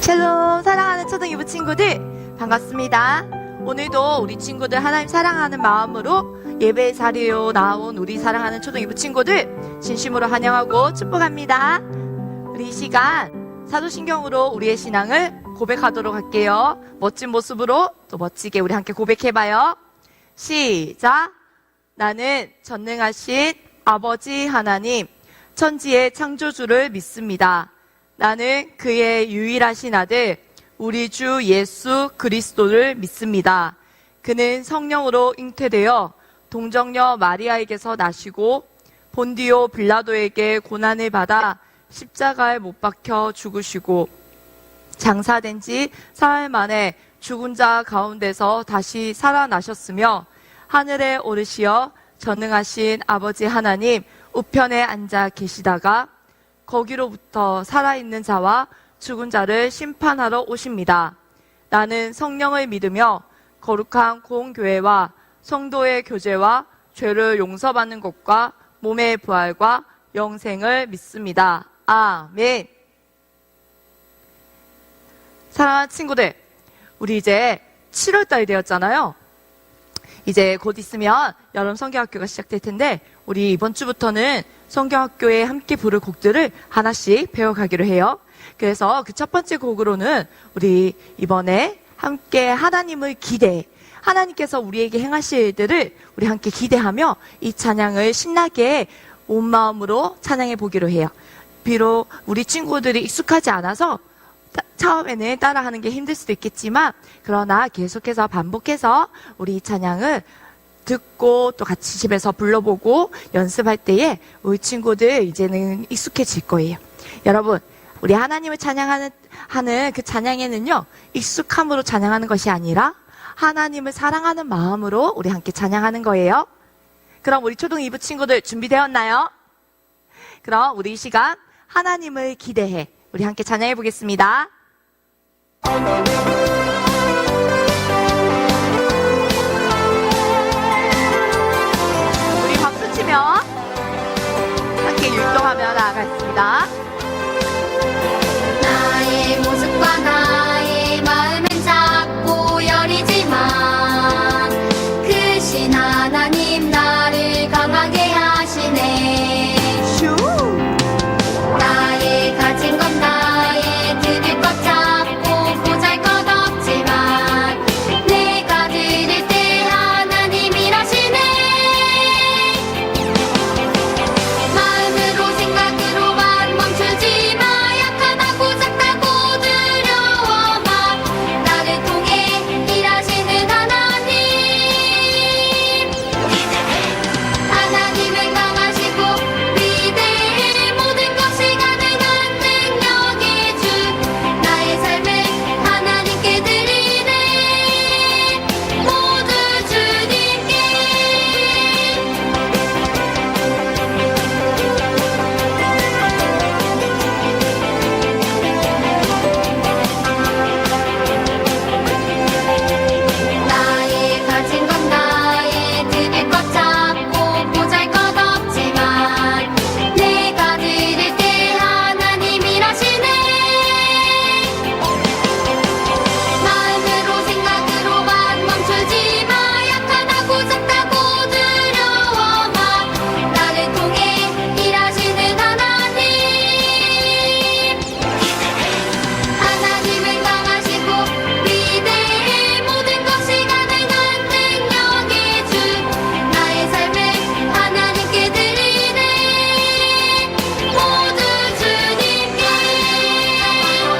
샬롬, 사랑하는 초등 2부 친구들 반갑습니다. 오늘도 우리 친구들 하나님 사랑하는 마음으로 예배 자리로 나온 우리 사랑하는 초등 2부 친구들 진심으로 환영하고 축복합니다. 우리 이 시간 사도신경으로 우리의 신앙을 고백하도록 할게요. 멋진 모습으로 또 멋지게 우리 함께 고백해봐요. 시작! 나는 전능하신 아버지 하나님, 천지의 창조주를 믿습니다. 나는 그의 유일하신 아들, 우리 주 예수 그리스도를 믿습니다. 그는 성령으로 잉태되어 동정녀 마리아에게서 나시고 본디오 빌라도에게 고난을 받아 십자가에 못 박혀 죽으시고 장사된 지 사흘 만에 죽은 자 가운데서 다시 살아나셨으며 하늘에 오르시어 전능하신 아버지 하나님 우편에 앉아 계시다가 거기로부터 살아있는 자와 죽은 자를 심판하러 오십니다. 나는 성령을 믿으며 거룩한 공교회와 성도의 교제와 죄를 용서받는 것과 몸의 부활과 영생을 믿습니다. 아멘. 사랑하는 친구들, 우리 이제 7월달이 되었잖아요. 이제 곧 있으면 여름 성경학교가 시작될 텐데 우리 이번 주부터는 성경학교에 함께 부를 곡들을 하나씩 배워가기로 해요. 그래서 그 첫 번째 곡으로는 우리 이번에 함께 하나님을 기대해, 하나님께서 우리에게 행하실 일들을 우리 함께 기대하며 이 찬양을 신나게 온 마음으로 찬양해 보기로 해요. 비록 우리 친구들이 익숙하지 않아서 처음에는 따라하는 게 힘들 수도 있겠지만 그러나 계속해서 반복해서 우리 이 찬양을 듣고 또 같이 집에서 불러보고 연습할 때에 우리 친구들 이제는 익숙해질 거예요. 여러분, 우리 하나님을 찬양하는 그 찬양에는요, 익숙함으로 찬양하는 것이 아니라 하나님을 사랑하는 마음으로 우리 함께 찬양하는 거예요. 그럼 우리 초등 2부 친구들 준비되었나요? 그럼 우리 이 시간 하나님을 기대해 우리 함께 찬양해 보겠습니다. 우리 박수 치며 함께 율동하며 나아가겠습니다. 나의 모습과 나의 마음은 작고 여리지만 크신 하나님 나를 강하게 하시네. 나의 가진 것 나의 드릴 것 작고 보잘것없지만 내가 드릴 때 하나님 일하시네. 마음으로 생각으로만 멈추지 마. 약하다고 작다고 두려워 마. 나를 통해 일하시는 하나님. 하나님은 강하시고 위대해. 모든 것이 가능한 능력의 주. 나의 삶을 하나님께 드리네. 모두 주님께. 나의 가진 것 나의 드릴 것 작고 보잘것없지만 내가 드릴 때 하나님 일하시네. 마음으로 생각으로만 멈추지 마. 약하다고 작다고 두려워 마. 나를 통해 일하시는 하나님. 하나님은 강하시고 위대해. 모든 것이 가능한 능력의 주. 나의 삶을 하나님께 드리네. 모두 주님께.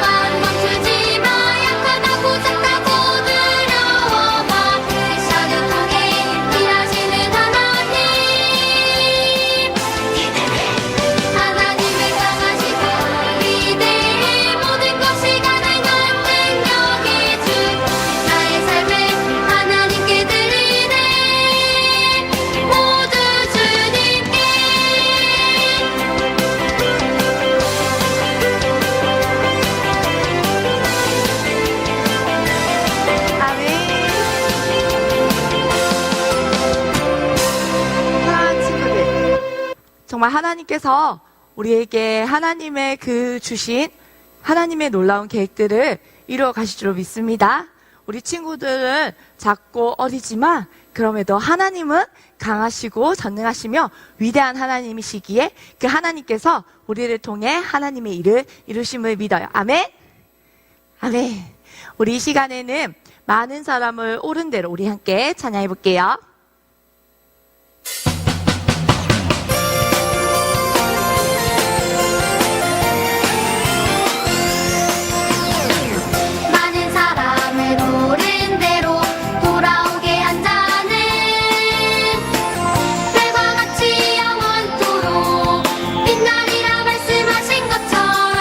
만 멈추지 마. 약하다고 작다고 두려워 마. 나를 통해 일하시는 하나님. 하나님은 강하시고 위대해. 모든 것이 가능한 능력의 주. 나의 삶을 하나님께 드리네. 모두 주님께. 아멘. 사랑하는 친구들, 정말 하나님께서 우리에게 하나님의 그 주신 하나님의 놀라운 계획들을 이루어 가실 줄 믿습니다. 우리 친구들은 작고 어리지만 그럼에도 하나님은 강하시고 전능하시며 위대한 하나님이시기에 그 하나님께서 우리를 통해 하나님의 일을 이루심을 믿어요. 아멘. 아멘. 우리 이 시간에는 많은 사람을 옳은 대로 우리 함께 찬양해 볼게요. 많은 사람을 옳은 대로 돌아오게 한 자는 별과 같이 영원토록 빛나리라 말씀하신 것처럼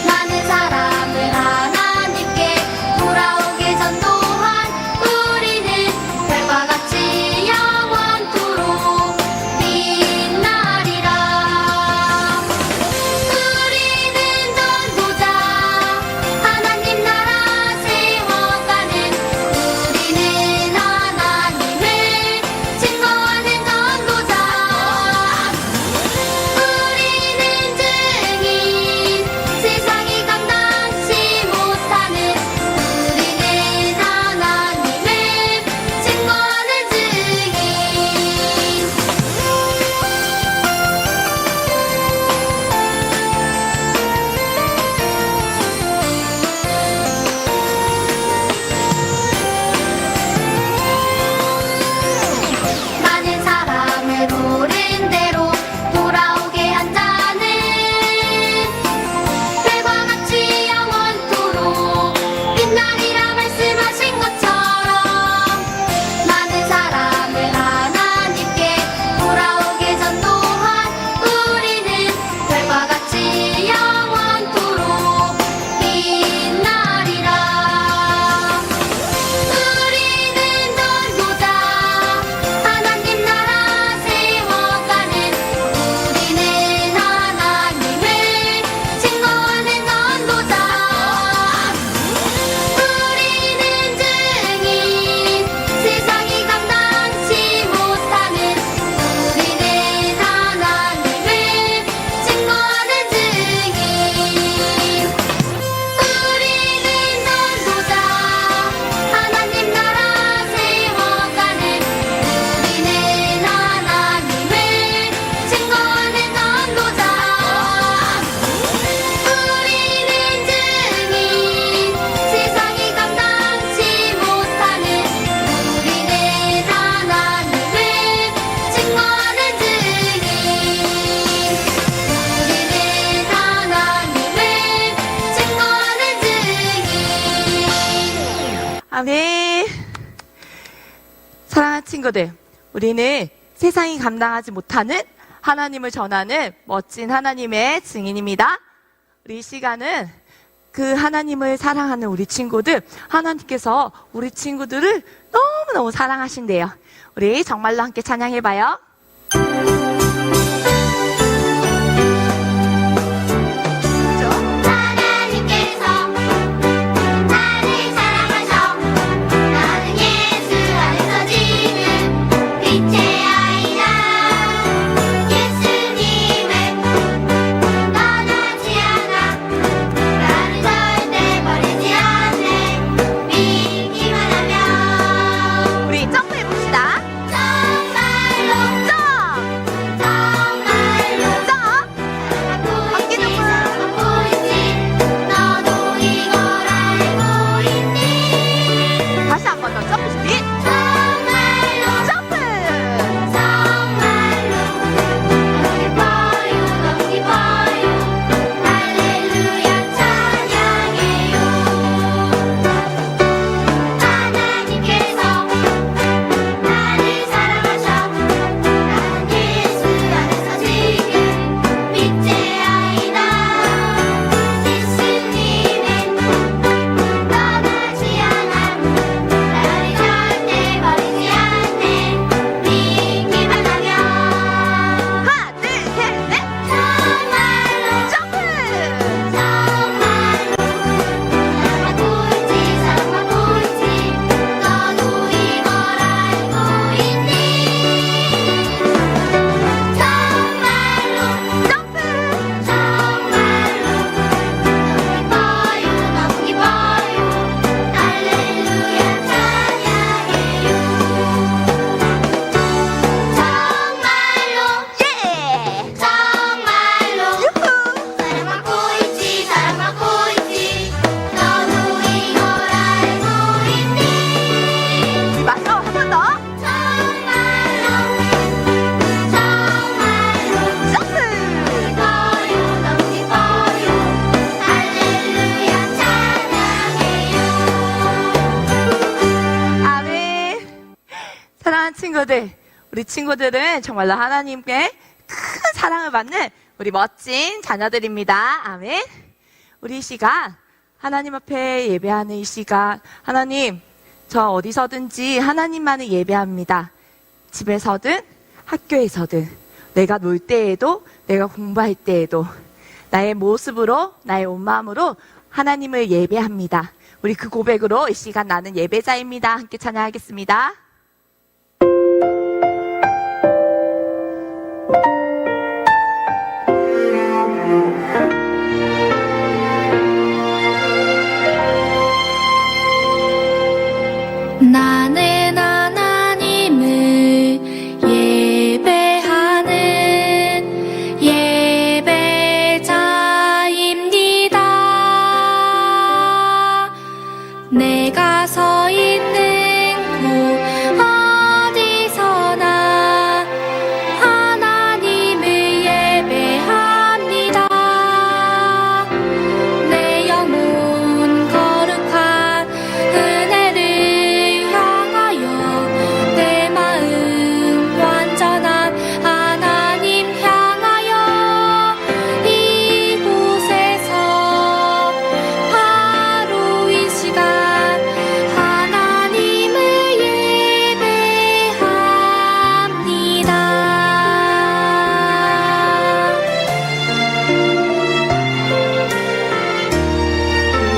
많은 사람을 하나님께 돌아오게 전도한 우리는 별과 같이 영원토록 빛나리라. 우리는 전도자 하나님 나라 세워가는 우리는 하나님을 증거하는 전도자 우리는 증인 세상이 감당치 못하는 우리는 하나님을 증거하는 증인 많은 사람을 옳은 대로 돌아오게 한 자는 별과 같이 영원토록 빛나리라 말씀하신 것처럼 많은 사람을 하나님께 돌아오게 전도한 우리는 별과 같이 영원토록 빛나리라. 우리는 전도자 하나님 나라 세워가는 우리는 하나님을 증거하는 전도자 우리는 증인 세상이 감당치 못하는 우리는 하나님을 증거하는 증인 우리는 전도자 하나님 나라 세워가는 우리는 하나님을 증거하는 전도자 우리는 증인 세상이 감당치 못하는 우리는 하나님을 증거하는 증인 우리는 하나님을 증거하는 증인. 아멘. 사랑하는 친구들, 우리는 세상이 감당하지 못하는 하나님을 전하는 멋진 하나님의 증인입니다. 우리 이 시간은 그 하나님을 사랑하는 우리 친구들, 하나님께서 우리 친구들을 너무너무 사랑하신대요. 우리 정말로 함께 찬양해봐요. 하나님께서 나를 사랑하셔 나는 예수 안에서 지금 빛의 아이다 예수님을 떠나지 않아 나를 절대 버리지 않네 믿기만 하면 우리 점프해봅시다. 정말로 점! 친구들, 우리 친구들은 정말로 하나님께 큰 사랑을 받는 우리 멋진 자녀들입니다. 아멘. 우리 이 시간, 하나님 앞에 예배하는 이 시간, 하나님, 저 어디서든지 하나님만을 예배합니다. 집에서든 학교에서든 내가 놀 때에도 내가 공부할 때에도 나의 모습으로 나의 온 마음으로 하나님을 예배합니다. 우리 그 고백으로 이 시간 나는 예배자입니다. 함께 찬양하겠습니다. 나는 하나님을 예배하는 예배자입니다. 내가 서 있는 곳 어디서나 하나님을 예배합니다. 내 영혼 거룩한 은혜를 향하여 내 마음 완전한 하나님 향하여 이곳에서 바로 이 시간 하나님을 예배합니다.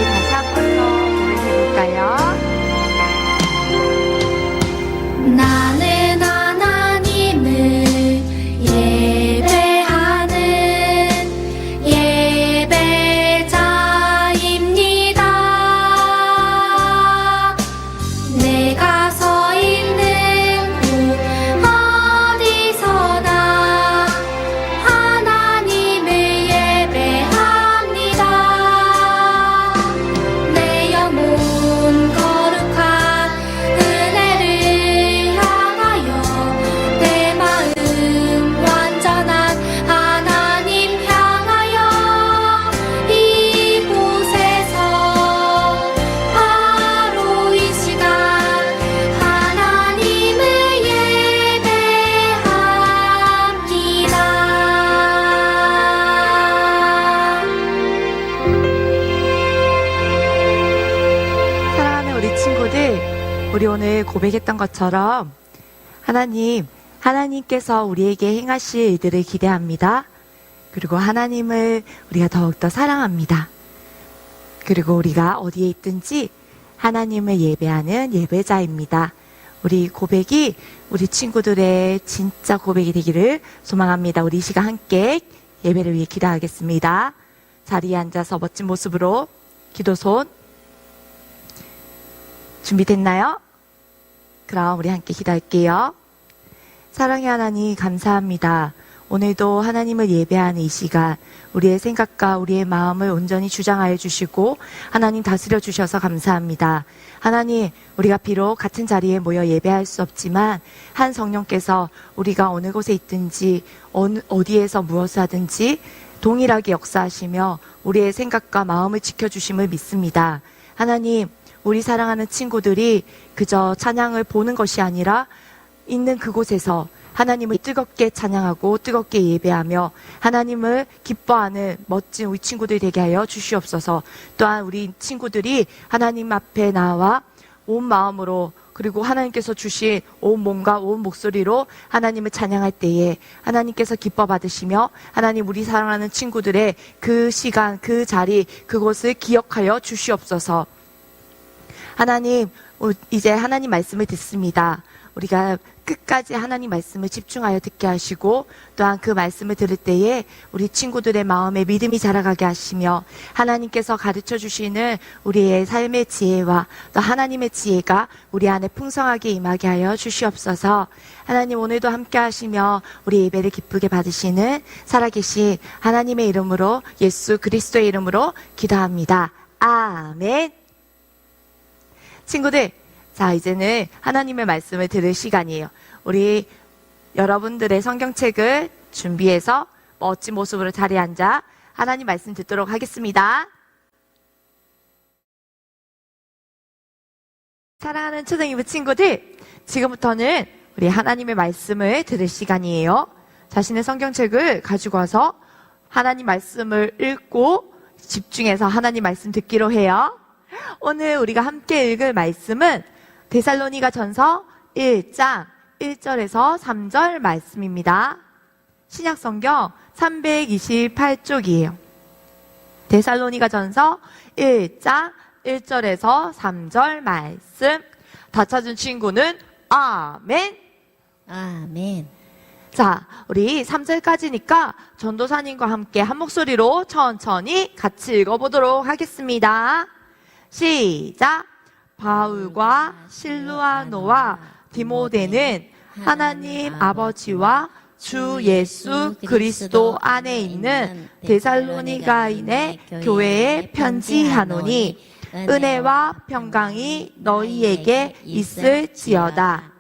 다시 한 번 더 고백해볼까요? 나는 하나님을 예배하는 예배자입니다. 내가 서 있는 곳 어디서나 하나님을 예배합니다. 내 영혼 거룩한 은혜를 향하여 내 마음 완전한 하나님 향하여 이곳에서 바로 이 시간 하나님을 예배합니다. 사랑하는 우리 친구들, 우리 오늘 고백했던 것처럼 하나님께서 우리에게 행하실 일들을 기대합니다. 그리고 하나님을 우리가 더욱더 사랑합니다. 그리고 우리가 어디에 있든지 하나님을 예배하는 예배자입니다. 우리 고백이 우리 친구들의 진짜 고백이 되기를 소망합니다. 우리 이 시간 함께 예배를 위해 기도하겠습니다. 자리에 앉아서 멋진 모습으로 기도손 준비됐나요? 그럼 우리 함께 기도할게요. 사랑의 하나님 감사합니다. 오늘도 하나님을 예배하는 이 시간 우리의 생각과 우리의 마음을 온전히 주장하여 주시고 하나님 다스려 주셔서 감사합니다. 하나님, 우리가 비록 같은 자리에 모여 예배할 수 없지만 한 성령께서 우리가 어느 곳에 있든지 어디에서 무엇을 하든지 동일하게 역사하시며 우리의 생각과 마음을 지켜주심을 믿습니다. 하나님, 우리 사랑하는 친구들이 그저 찬양을 보는 것이 아니라 있는 그곳에서 하나님을 뜨겁게 찬양하고 뜨겁게 예배하며 하나님을 기뻐하는 멋진 우리 친구들이 되게 하여 주시옵소서. 또한 우리 친구들이 하나님 앞에 나와 온 마음으로 그리고 하나님께서 주신 온 몸과 온 목소리로 하나님을 찬양할 때에 하나님께서 기뻐 받으시며 하나님 우리 사랑하는 친구들의 그 시간, 그 자리, 그곳을 기억하여 주시옵소서. 하나님, 이제 하나님 말씀을 듣습니다. 우리가 끝까지 하나님 말씀을 집중하여 듣게 하시고 또한 그 말씀을 들을 때에 우리 친구들의 마음에 믿음이 자라가게 하시며 하나님께서 가르쳐 주시는 우리의 삶의 지혜와 또 하나님의 지혜가 우리 안에 풍성하게 임하게 하여 주시옵소서. 하나님 오늘도 함께 하시며 우리 예배를 기쁘게 받으시는 살아계신 하나님의 이름으로 예수 그리스도의 이름으로 기도합니다. 아멘. 친구들, 자, 이제는 하나님의 말씀을 들을 시간이에요. 우리 여러분들의 성경책을 준비해서 멋진 모습으로 자리에 앉아 하나님 말씀 듣도록 하겠습니다. 사랑하는 초등이부 친구들, 지금부터는 우리 하나님의 말씀을 들을 시간이에요. 자신의 성경책을 가지고 와서 하나님 말씀을 읽고 집중해서 하나님 말씀 듣기로 해요. 오늘 우리가 함께 읽을 말씀은 데살로니가 전서 1장 1절에서 3절 말씀입니다. 신약성경 328쪽이에요. 데살로니가 전서 1장 1절에서 3절 말씀. 다 찾은 친구는 아멘. 아멘. 자, 우리 3절까지니까 전도사님과 함께 한 목소리로 천천히 같이 읽어보도록 하겠습니다. 시작. 바울과 실루아노와 디모데는 하나님 아버지와 주 예수 그리스도 안에 있는 데살로니가인의 교회에 편지하노니 은혜와 평강이 너희에게 있을지어다.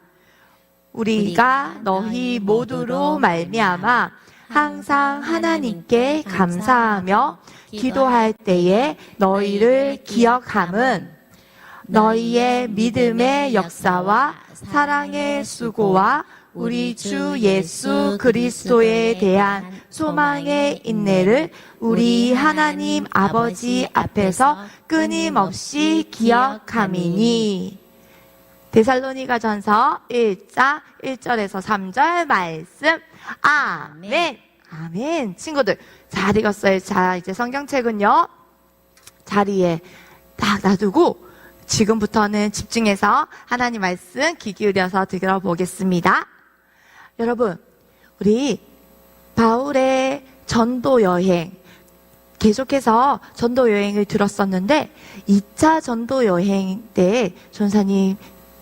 우리가 너희 모두로 말미암아 항상 하나님께 감사하며 기도할 때에 너희를 기억함은 너희의 믿음의 역사와 사랑의 수고와 우리 주 예수 그리스도에 대한 소망의 인내를 우리 하나님 아버지 앞에서 끊임없이 기억함이니. 데살로니가 전서 1장 1절에서 3절 말씀. 아멘. 아멘. 친구들 잘 읽었어요. 자, 이제 성경책은요 자리에 딱 놔두고 지금부터는 집중해서 하나님 말씀 귀 기울여서 들어보겠습니다. 여러분, 우리 바울의 전도 여행, 계속해서 전도 여행을 들었었는데 2차 전도 여행 때 전사님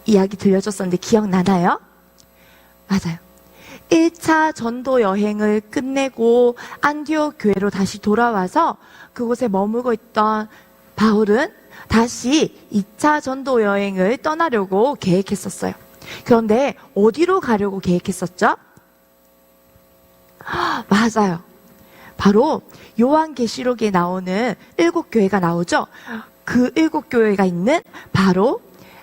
이야기 들려줬었는데 기억나나요? 맞아요. 1차 전도 여행을 끝내고 안디옥 교회로 다시 돌아와서 그곳에 머물고 있던 바울은 다시 2차 전도 여행을 떠나려고 계획했었어요. 그런데 어디로 가려고 계획했었죠? 맞아요. 바로 요한계시록에 나오는 7교회가 나오죠. 그 7교회가 있는 바로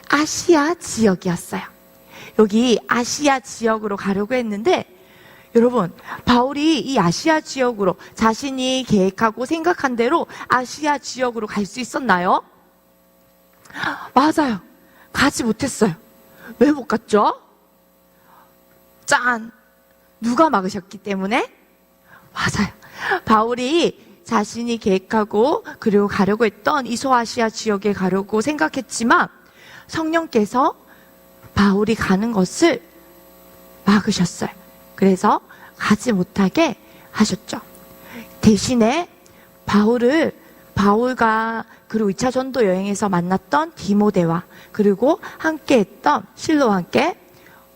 아시아 지역이었어요. 여기 아시아 지역으로 가려고 했는데 여러분, 바울이 이 아시아 지역으로 자신이 계획하고 생각한 대로 아시아 지역으로 갈 수 있었나요? 맞아요. 가지 못했어요. 왜 못 갔죠? 짠! 누가 막으셨기 때문에? 맞아요. 바울이 자신이 계획하고 그리고 가려고 했던 이 소아시아 지역에 가려고 생각했지만 성령께서 바울이 가는 것을 막으셨어요. 그래서 가지 못하게 하셨죠. 대신에 바울과 그리고 2차 전도 여행에서 만났던 디모데와 그리고 함께 했던 실로와 함께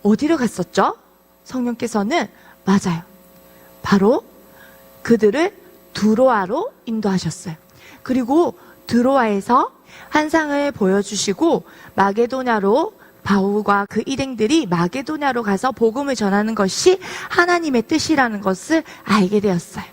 어디로 갔었죠? 성령께서는 맞아요. 바로 그들을 드로아로 인도하셨어요. 그리고 드로아에서 환상을 보여주시고 마게도냐로 바울과 그 일행들이 마게도냐로 가서 복음을 전하는 것이 하나님의 뜻이라는 것을 알게 되었어요.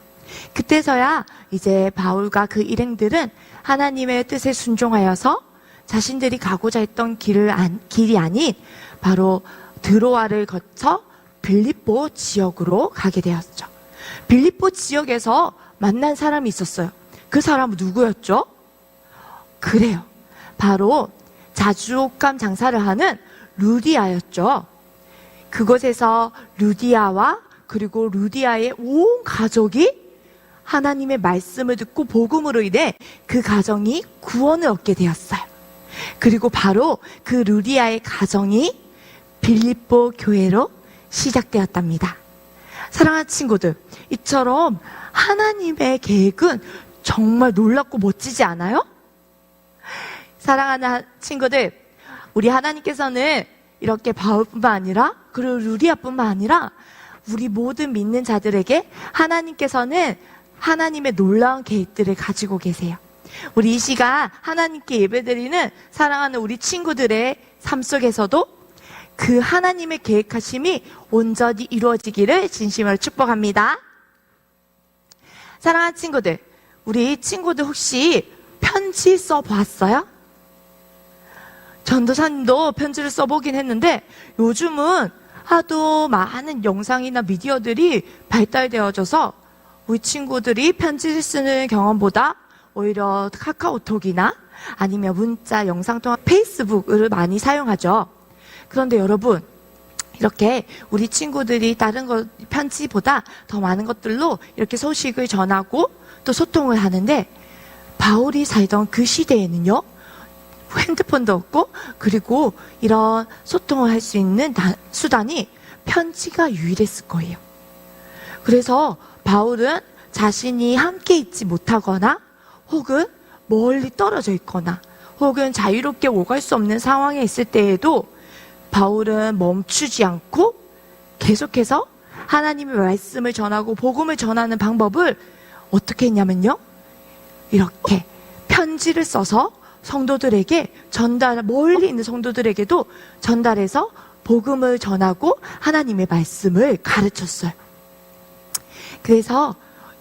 그때서야 이제 바울과 그 일행들은 하나님의 뜻에 순종하여서 자신들이 가고자 했던 길이 아닌 바로 드로아를 거쳐 빌립보 지역으로 가게 되었죠. 빌립보 지역에서 만난 사람이 있었어요. 그 사람은 누구였죠? 그래요. 바로 자주옥감 장사를 하는 루디아였죠. 그곳에서 루디아와 그리고 루디아의 온 가족이 하나님의 말씀을 듣고 복음으로 인해 그 가정이 구원을 얻게 되었어요. 그리고 바로 그 루디아의 가정이 빌립보 교회로 시작되었답니다. 사랑하는 친구들, 이처럼 하나님의 계획은 정말 놀랍고 멋지지 않아요? 사랑하는 친구들, 우리 하나님께서는 이렇게 바울뿐만 아니라 그리고 루디아뿐만 아니라 우리 모든 믿는 자들에게 하나님께서는 하나님의 놀라운 계획들을 가지고 계세요. 우리 이 시간 하나님께 예배드리는 사랑하는 우리 친구들의 삶 속에서도 그 하나님의 계획하심이 온전히 이루어지기를 진심으로 축복합니다. 사랑하는 친구들, 우리 친구들 혹시 편지 써보았어요? 전도사님도 편지를 써보긴 했는데 요즘은 하도 많은 영상이나 미디어들이 발달되어져서 우리 친구들이 편지를 쓰는 경험보다 오히려 카카오톡이나 아니면 문자, 영상통화, 페이스북을 많이 사용하죠. 그런데 여러분, 이렇게 우리 친구들이 다른 편지보다 더 많은 것들로 이렇게 소식을 전하고 또 소통을 하는데, 바울이 살던 그 시대에는요, 핸드폰도 없고, 그리고 이런 소통을 할 수 있는 수단이 편지가 유일했을 거예요. 그래서 바울은 자신이 함께 있지 못하거나, 혹은 멀리 떨어져 있거나, 혹은 자유롭게 오갈 수 없는 상황에 있을 때에도 바울은 멈추지 않고 계속해서 하나님의 말씀을 전하고 복음을 전하는 방법을 어떻게 했냐면요, 이렇게 편지를 써서 성도들에게 멀리 있는 성도들에게도 전달해서 복음을 전하고 하나님의 말씀을 가르쳤어요. 그래서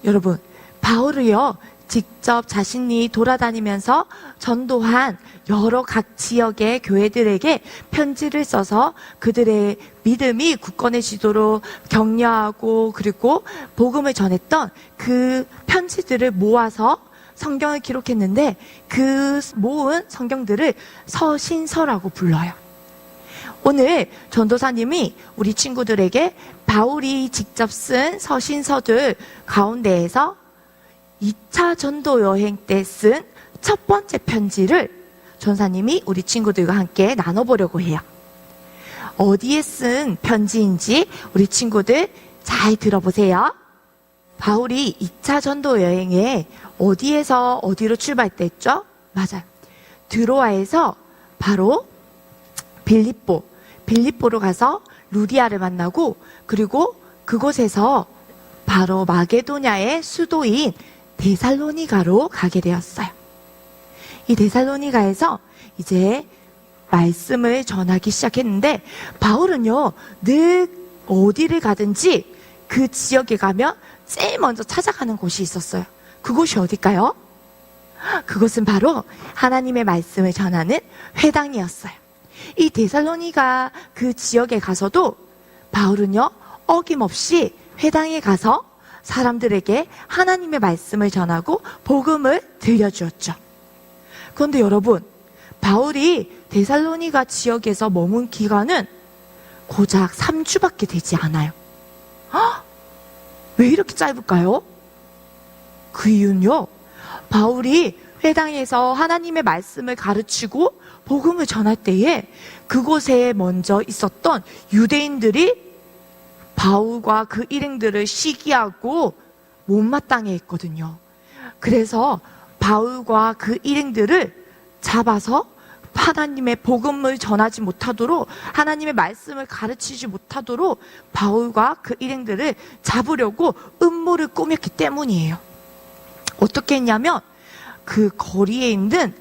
여러분, 바울이요, 직접 자신이 돌아다니면서 전도한 여러 각 지역의 교회들에게 편지를 써서 그들의 믿음이 굳건해지도록 격려하고, 그리고 복음을 전했던 그 편지들을 모아서 성경을 기록했는데, 그 모은 성경들을 서신서라고 불러요. 오늘 전도사님이 우리 친구들에게 바울이 직접 쓴 서신서들 가운데에서 2차 전도 여행 때 쓴 첫 번째 편지를 전사님이 우리 친구들과 함께 나눠보려고 해요. 어디에 쓴 편지인지 우리 친구들 잘 들어보세요. 바울이 2차 전도 여행에 어디에서 어디로 출발했댔죠? 맞아요. 드로아에서 바로 빌립보로 가서 루디아를 만나고, 그리고 그곳에서 바로 마게도냐의 수도인 데살로니가로 가게 되었어요. 이 데살로니가에서 이제 말씀을 전하기 시작했는데, 바울은요, 늘 어디를 가든지 그 지역에 가면 제일 먼저 찾아가는 곳이 있었어요. 그곳이 어딜까요? 그곳은 바로 하나님의 말씀을 전하는 회당이었어요. 이 데살로니가 그 지역에 가서도 바울은요, 어김없이 회당에 가서 사람들에게 하나님의 말씀을 전하고 복음을 들려주었죠. 그런데 여러분, 바울이 데살로니가 지역에서 머문 기간은 고작 3주밖에 되지 않아요. 왜 이렇게 짧을까요? 그 이유는요, 바울이 회당에서 하나님의 말씀을 가르치고 복음을 전할 때에 그곳에 먼저 있었던 유대인들이 바울과 그 일행들을 시기하고 못마땅해 했거든요. 그래서 바울과 그 일행들을 잡아서 하나님의 복음을 전하지 못하도록, 하나님의 말씀을 가르치지 못하도록 바울과 그 일행들을 잡으려고 음모를 꾸몄기 때문이에요. 어떻게 했냐면, 그 거리에 있는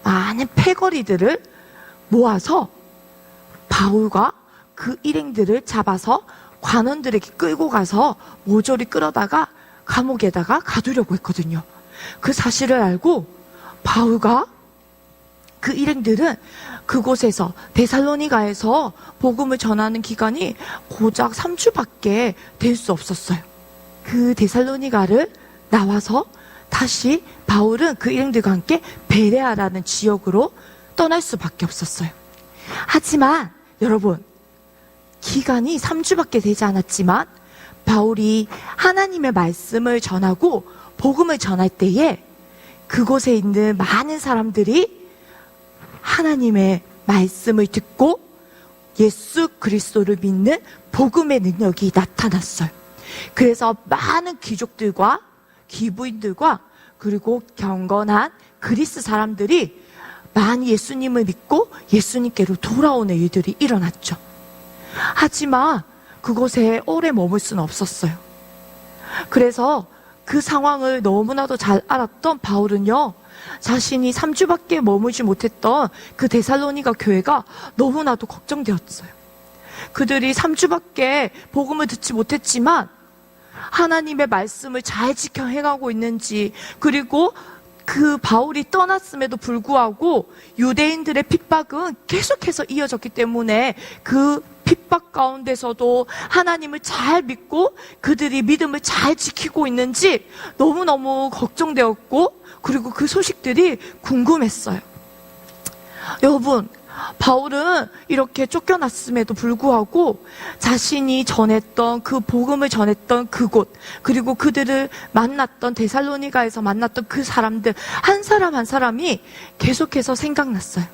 많은 패거리들을 모아서 바울과 그 일행들을 잡아서 관원들에게 끌고 가서 모조리 끌어다가 감옥에다가 가두려고 했거든요. 그 사실을 알고 바울과 그 일행들은 그곳에서 데살로니가에서 복음을 전하는 기간이 고작 3주밖에 될 수 없었어요. 그 데살로니가를 나와서 다시 바울은 그 일행들과 함께 베레아라는 지역으로 떠날 수밖에 없었어요. 하지만 여러분, 기간이 3주밖에 되지 않았지만 바울이 하나님의 말씀을 전하고 복음을 전할 때에 그곳에 있는 많은 사람들이 하나님의 말씀을 듣고 예수 그리스도를 믿는 복음의 능력이 나타났어요. 그래서 많은 귀족들과 기부인들과 그리고 경건한 그리스 사람들이 많이 예수님을 믿고 예수님께로 돌아오는 일들이 일어났죠. 하지만 그곳에 오래 머물 수는 없었어요. 그래서 그 상황을 너무나도 잘 알았던 바울은요, 자신이 3주밖에 머물지 못했던 그 데살로니가 교회가 너무나도 걱정되었어요. 그들이 3주밖에 복음을 듣지 못했지만 하나님의 말씀을 잘 지켜 해가고 있는지, 그리고 그 바울이 떠났음에도 불구하고 유대인들의 핍박은 계속해서 이어졌기 때문에 그 핍박 가운데서도 하나님을 잘 믿고 그들이 믿음을 잘 지키고 있는지 너무너무 걱정되었고, 그리고 그 소식들이 궁금했어요. 여러분, 바울은 이렇게 쫓겨났음에도 불구하고 자신이 전했던 그 복음을 전했던 그곳, 그리고 그들을 만났던 데살로니가에서 만났던 그 사람들 한 사람 한 사람이 계속해서 생각났어요.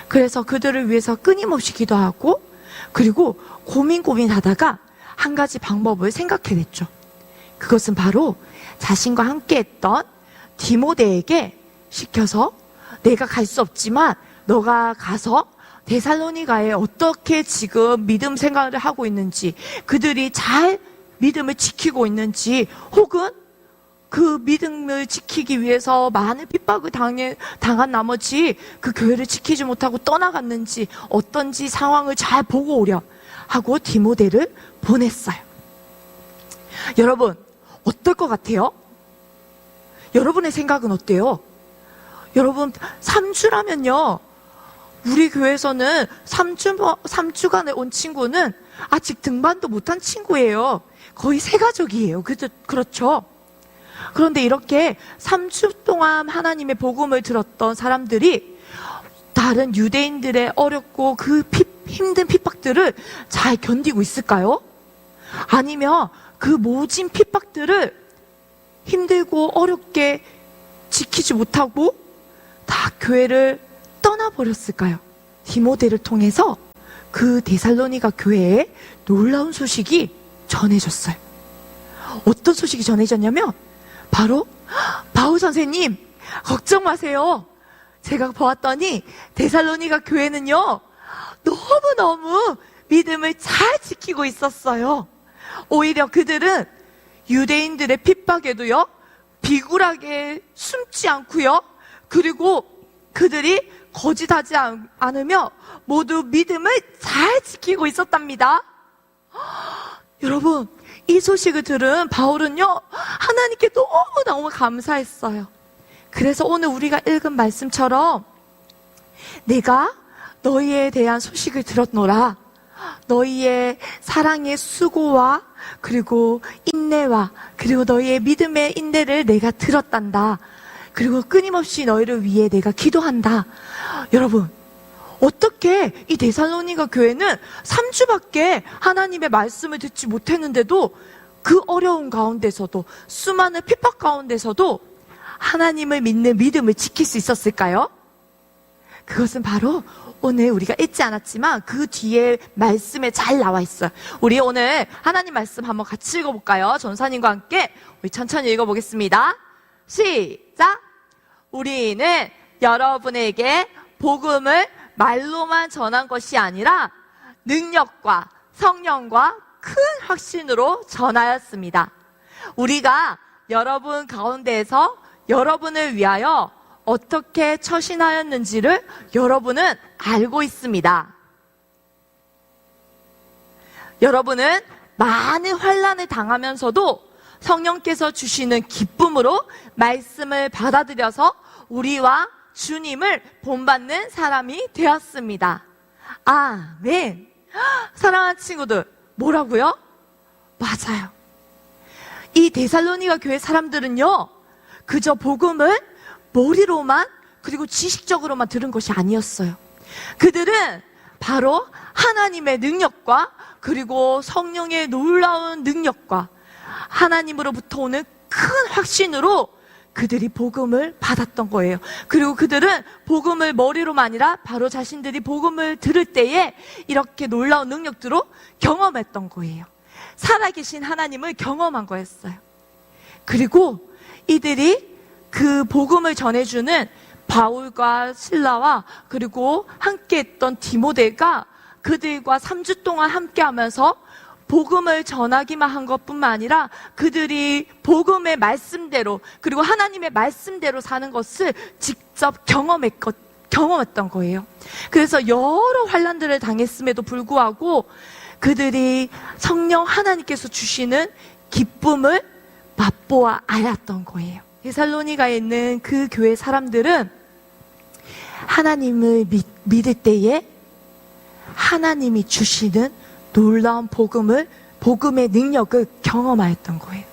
그래서 그들을 위해서 끊임없이 기도하고, 그리고 고민하다가 한 가지 방법을 생각해냈죠. 그것은 바로 자신과 함께 했던 디모데에게 시켜서, 내가 갈 수 없지만 너가 가서 데살로니가에 어떻게 지금 믿음 생활을 하고 있는지, 그들이 잘 믿음을 지키고 있는지, 혹은 그 믿음을 지키기 위해서 많은 핍박을 당한 나머지 그 교회를 지키지 못하고 떠나갔는지 어떤지 상황을 잘 보고 오렴 하고 디모데를 보냈어요. 여러분, 어떨 것 같아요? 여러분의 생각은 어때요? 여러분, 3주라면요, 우리 교회에서는 3주간에 온 친구는 아직 등반도 못한 친구예요. 거의 새 가족이에요. 그렇죠? 그런데 이렇게 3주 동안 하나님의 복음을 들었던 사람들이 다른 유대인들의 어렵고 그 힘든 핍박들을 잘 견디고 있을까요? 아니면 그 모진 핍박들을 힘들고 어렵게 지키지 못하고 다 교회를 떠나버렸을까요? 디모데를 통해서 그 데살로니가 교회에 놀라운 소식이 전해졌어요. 어떤 소식이 전해졌냐면, 바로 바울 선생님, 걱정 마세요. 제가 보았더니 데살로니가 교회는요, 너무너무 믿음을 잘 지키고 있었어요. 오히려 그들은 유대인들의 핍박에도요, 비굴하게 숨지 않고요, 그리고 그들이 거짓하지 않으며 모두 믿음을 잘 지키고 있었답니다. 여러분, 이 소식을 들은 바울은요, 하나님께 너무너무 감사했어요. 그래서 오늘 우리가 읽은 말씀처럼, 내가 너희에 대한 소식을 들었노라. 너희의 사랑의 수고와 그리고 인내와 그리고 너희의 믿음의 인내를 내가 들었단다. 그리고 끊임없이 너희를 위해 내가 기도한다. 여러분, 어떻게 이 데살로니가 교회는 3주밖에 하나님의 말씀을 듣지 못했는데도 그 어려운 가운데서도, 수많은 핍박 가운데서도 하나님을 믿는 믿음을 지킬 수 있었을까요? 그것은 바로 오늘 우리가 읽지 않았지만 그 뒤에 말씀에 잘 나와 있어요. 우리 오늘 하나님 말씀 한번 같이 읽어볼까요? 전사님과 함께 우리 천천히 읽어보겠습니다. 시작! 우리는 여러분에게 복음을 말로만 전한 것이 아니라 능력과 성령과 큰 확신으로 전하였습니다. 우리가 여러분 가운데에서 여러분을 위하여 어떻게 처신하였는지를 여러분은 알고 있습니다. 여러분은 많은 환난을 당하면서도 성령께서 주시는 기쁨으로 말씀을 받아들여서 우리와 주님을 본받는 사람이 되었습니다. 아멘. 사랑하는 친구들, 뭐라고요? 맞아요. 이 데살로니가 교회 사람들은요, 그저 복음을 머리로만 그리고 지식적으로만 들은 것이 아니었어요. 그들은 바로 하나님의 능력과 그리고 성령의 놀라운 능력과 하나님으로부터 오는 큰 확신으로 그들이 복음을 받았던 거예요. 그리고 그들은 복음을 머리로만 아니라 바로 자신들이 복음을 들을 때에 이렇게 놀라운 능력들로 경험했던 거예요. 살아계신 하나님을 경험한 거였어요. 그리고 이들이 그 복음을 전해주는 바울과 실라와 그리고 함께했던 디모데가 그들과 3주 동안 함께하면서 복음을 전하기만 한 것뿐만 아니라 그들이 복음의 말씀대로 그리고 하나님의 말씀대로 사는 것을 직접 경험했던 거예요. 그래서 여러 환난들을 당했음에도 불구하고 그들이 성령 하나님께서 주시는 기쁨을 맛보아 알았던 거예요. 데살로니가에 있는 그 교회 사람들은 하나님을 믿을 때에 하나님이 주시는 놀라운 복음의 능력을 경험하였던 거예요.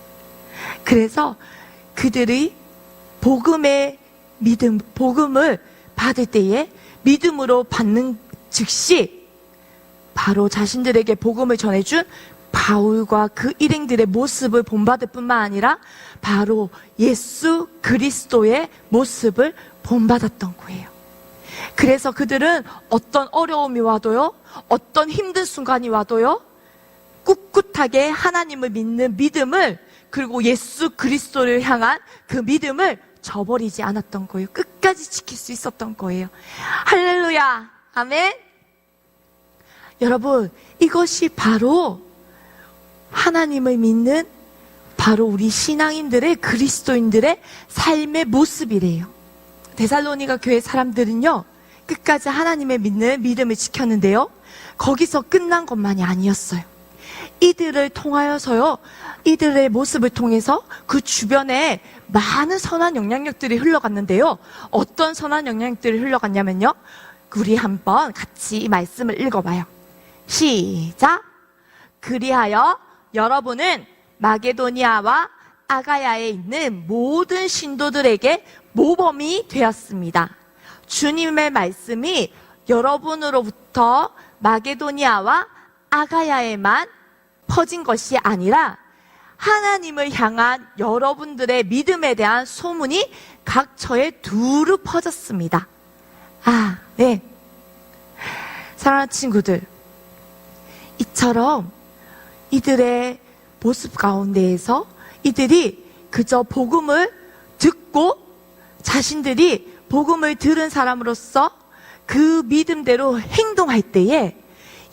그래서 그들의 복음을 받을 때에 믿음으로 받는 즉시 바로 자신들에게 복음을 전해준 바울과 그 일행들의 모습을 본받을 뿐만 아니라 바로 예수 그리스도의 모습을 본받았던 거예요. 그래서 그들은 어떤 어려움이 와도요, 어떤 힘든 순간이 와도요, 꿋꿋하게 하나님을 믿는 믿음을, 그리고 예수 그리스도를 향한 그 믿음을 저버리지 않았던 거예요. 끝까지 지킬 수 있었던 거예요. 할렐루야. 아멘. 여러분, 이것이 바로 하나님을 믿는 바로 우리 신앙인들의, 그리스도인들의 삶의 모습이래요. 데살로니가 교회 사람들은요, 끝까지 하나님의 믿는 믿음을 지켰는데요, 거기서 끝난 것만이 아니었어요. 이들을 통하여서요, 이들의 모습을 통해서 그 주변에 많은 선한 영향력들이 흘러갔는데요, 어떤 선한 영향력들이 흘러갔냐면요, 우리 한번 같이 이 말씀을 읽어봐요. 시작. 그리하여 여러분은 마게도니아와 아가야에 있는 모든 신도들에게 모범이 되었습니다. 주님의 말씀이 여러분으로부터 마게도니아와 아가야에만 퍼진 것이 아니라 하나님을 향한 여러분들의 믿음에 대한 소문이 각처에 두루 퍼졌습니다. 아, 네. 사랑하는 친구들, 이처럼 이들의 모습 가운데에서 이들이 그저 복음을 듣고 자신들이 복음을 들은 사람으로서 그 믿음대로 행동할 때에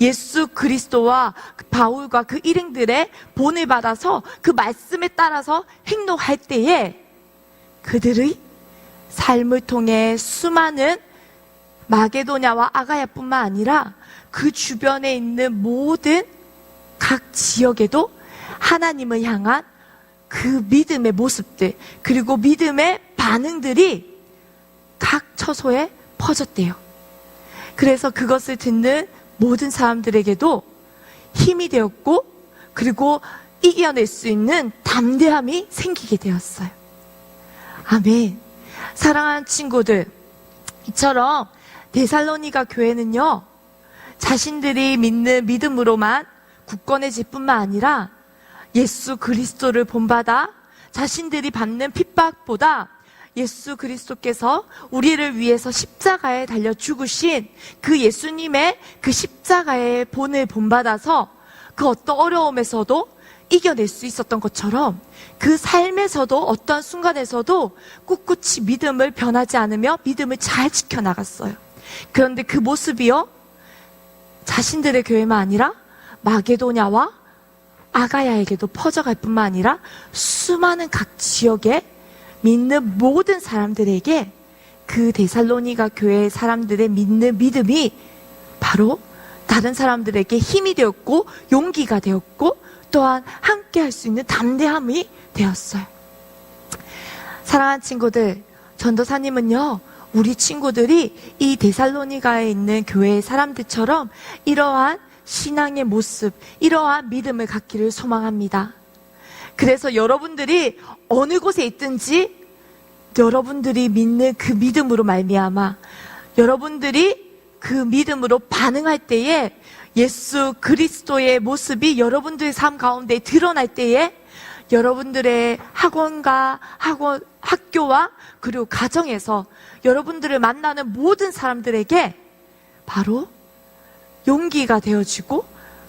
예수 그리스도와 바울과 그 일행들의 본을 받아서 그 말씀에 따라서 행동할 때에 그들의 삶을 통해 수많은 마게도냐와 아가야뿐만 아니라 그 주변에 있는 모든 각 지역에도 하나님을 향한 그 믿음의 모습들, 그리고 믿음의 반응들이 각 처소에 퍼졌대요. 그래서 그것을 듣는 모든 사람들에게도 힘이 되었고, 그리고 이겨낼 수 있는 담대함이 생기게 되었어요. 아멘. 사랑하는 친구들, 이처럼 데살로니가 교회는요, 자신들이 믿는 믿음으로만 굳건해질 뿐만 아니라 예수 그리스도를 본받아 자신들이 받는 핍박보다 예수 그리스도께서 우리를 위해서 십자가에 달려 죽으신 그 예수님의 그 십자가의 본을 본받아서 그 어떤 어려움에서도 이겨낼 수 있었던 것처럼 그 삶에서도 어떠한 순간에서도 꿋꿋이 믿음을 변하지 않으며 믿음을 잘 지켜나갔어요. 그런데 그 모습이요, 자신들의 교회만 아니라 마게도냐와 아가야에게도 퍼져갈 뿐만 아니라 수많은 각 지역에 믿는 모든 사람들에게 그 데살로니가 교회 사람들의 믿는 믿음이 바로 다른 사람들에게 힘이 되었고 용기가 되었고 또한 함께 할 수 있는 담대함이 되었어요. 사랑하는 친구들, 전도사님은요, 우리 친구들이 이 데살로니가에 있는 교회의 사람들처럼 이러한 신앙의 모습, 이러한 믿음을 갖기를 소망합니다. 그래서 여러분들이 어느 곳에 있든지 여러분들이 믿는 그 믿음으로 말미암아 여러분들이 그 믿음으로 반응할 때에 예수 그리스도의 모습이 여러분들의 삶 가운데 드러날 때에 여러분들의 학교와 그리고 가정에서 여러분들을 만나는 모든 사람들에게 바로 용기가 되어지고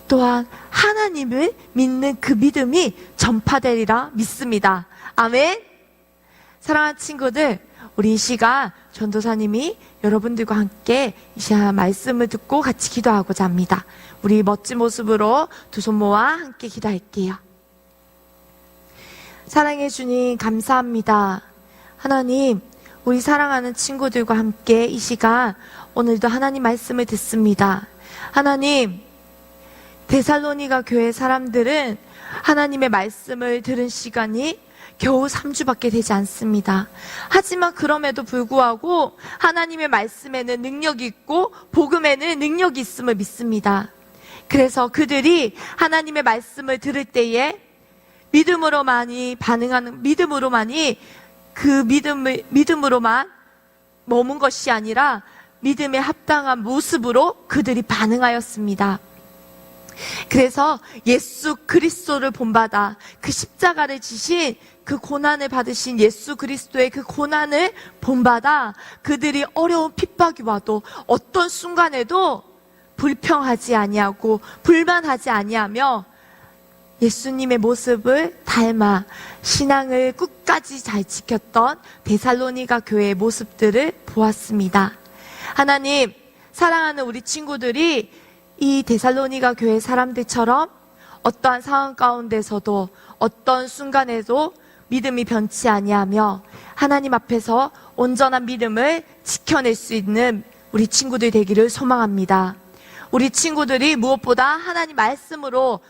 또한 하나님을 믿는 그 믿음이 전파되리라 믿습니다. 아멘. 사랑하는 친구들, 우리 이 시간 전도사님이 여러분들과 함께 이 시간 말씀을 듣고 같이 기도하고자 합니다. 우리 멋진 모습으로 두 손 모아 함께 기도할게요. 사랑해 주님 감사합니다. 하나님, 우리 사랑하는 친구들과 함께 이 시간 오늘도 하나님 말씀을 듣습니다. 하나님, 데살로니가 교회 사람들은 하나님의 말씀을 들은 시간이 겨우 3주밖에 되지 않습니다. 하지만 그럼에도 불구하고 하나님의 말씀에는 능력이 있고 복음에는 능력이 있음을 믿습니다. 그래서 그들이 하나님의 말씀을 들을 때에 믿음으로만이 반응하는, 믿음으로만이 그 믿음으로만 머문 것이 아니라 믿음에 합당한 모습으로 그들이 반응하였습니다. 그래서 예수 그리스도를 본받아 그 십자가를 지신 그 고난을 받으신 예수 그리스도의 그 고난을 본받아 그들이 어려운 핍박이 와도 어떤 순간에도 불평하지 아니하고 불만하지 아니하며 예수님의 모습을 닮아 신앙을 끝까지 잘 지켰던 데살로니가 교회의 모습들을 보았습니다. 하나님, 사랑하는 우리 친구들이 이 데살로니가 교회 사람들처럼 어떠한 상황 가운데서도 어떤 순간에도 믿음이 변치 아니하며 하나님 앞에서 온전한 믿음을 지켜낼 수 있는 우리 친구들 되기를 소망합니다. 우리 친구들이 무엇보다 하나님 말씀으로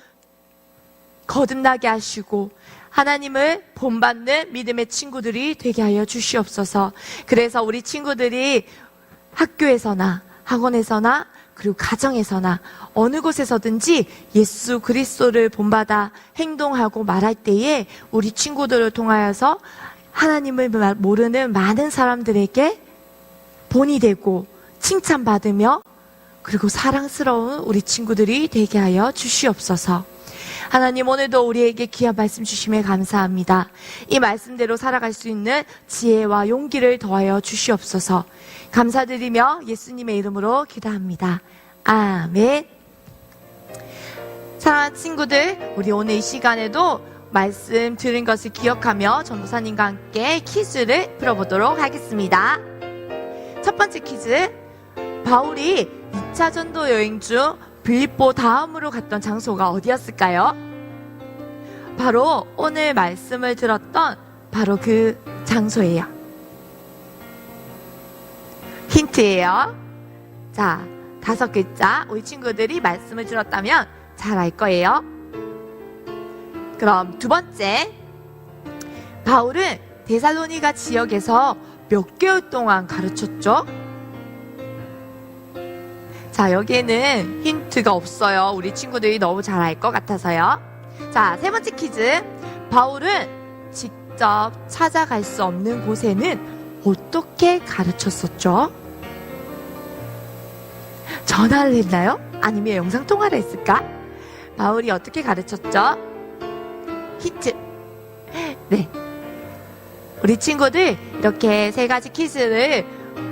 거듭나게 하시고 하나님을 본받는 믿음의 친구들이 되게 하여 주시옵소서. 그래서 우리 친구들이 학교에서나 학원에서나 그리고 가정에서나 어느 곳에서든지 예수 그리스도를 본받아 행동하고 말할 때에 우리 친구들을 통하여서 하나님을 모르는 많은 사람들에게 본이 되고 칭찬받으며 그리고 사랑스러운 우리 친구들이 되게 하여 주시옵소서. 하나님, 오늘도 우리에게 귀한 말씀 주심에 감사합니다. 이 말씀대로 살아갈 수 있는 지혜와 용기를 더하여 주시옵소서. 감사드리며 예수님의 이름으로 기도합니다. 아멘. 사랑하는 친구들, 우리 오늘 이 시간에도 말씀 들은 것을 기억하며 전도사님과 함께 퀴즈를 풀어보도록 하겠습니다. 첫 번째 퀴즈, 바울이 2차 전도 여행 중 빌립보 다음으로 갔던 장소가 어디였을까요? 바로 오늘 말씀을 들었던 바로 그 장소예요. 힌트예요. 자, 5글자. 우리 친구들이 말씀을 들었다면 잘 알 거예요. 그럼 두 번째, 바울은 데살로니가 지역에서 몇 개월 동안 가르쳤죠? 자, 여기에는 힌트가 없어요. 우리 친구들이 너무 잘 알 것 같아서요. 자, 세 번째 퀴즈. 바울은 직접 찾아갈 수 없는 곳에는 어떻게 가르쳤었죠? 전화를 했나요? 아니면 영상통화를 했을까? 바울이 어떻게 가르쳤죠? 힌트. 네. 우리 친구들 이렇게 3가지 퀴즈를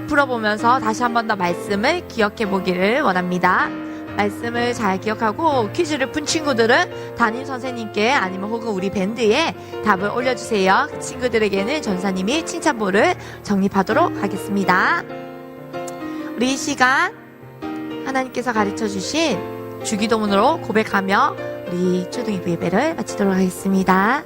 풀어보면서 다시 한 번 더 말씀을 기억해 보기를 원합니다. 말씀을 잘 기억하고 퀴즈를 푼 친구들은 담임 선생님께 아니면 혹은 우리 밴드에 답을 올려주세요. 그 친구들에게는 전사님이 칭찬볼을 적립하도록 하겠습니다. 우리 이 시간 하나님께서 가르쳐주신 주기도문으로 고백하며 우리 초등학교 예배를 마치도록 하겠습니다.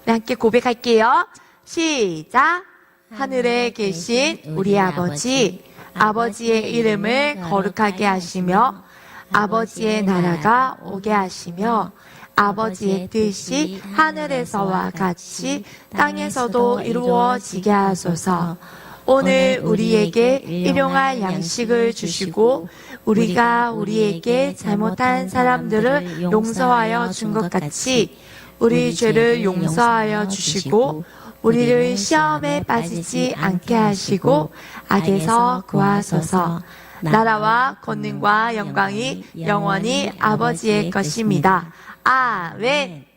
우리 함께 고백할게요. 시작! 하늘에 계신 우리 아버지, 아버지의 이름을 거룩하게 하시며 아버지의 나라가 오게 하시며 아버지의 뜻이 하늘에서와 같이 땅에서도 이루어지게 하소서. 오늘 우리에게 일용할 양식을 주시고 우리가 우리에게 잘못한 사람들을 용서하여 준 것 같이 우리 죄를 용서하여 주시고 우리를 시험에 빠지지 않게 하시고 악에서 구하소서. 나라와 권능과 영광이 영원히 아버지의 것입니다. 아멘.